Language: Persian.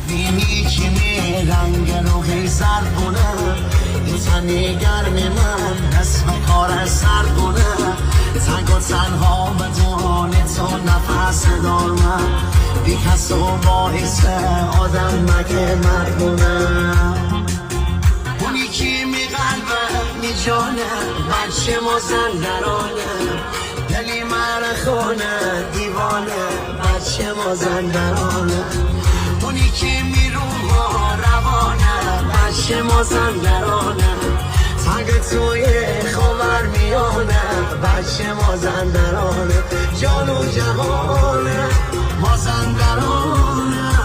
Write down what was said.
بینی که می رنگ رو زرد کنه این تنی گرم من نصف کار سرد کنه تنگ و تنها بدون تو نفس دارم بی کس و باعث آدم مگه مرد کنه اونی که می قلبه می جانه بچه مازندرانه دلی مرخونه دیوانه بچه مازندرانه اونی که می رو روانه بچه مازندرانه تنگ توی خاور میانه بچه مازندرانه جان و جهانه مازندرانه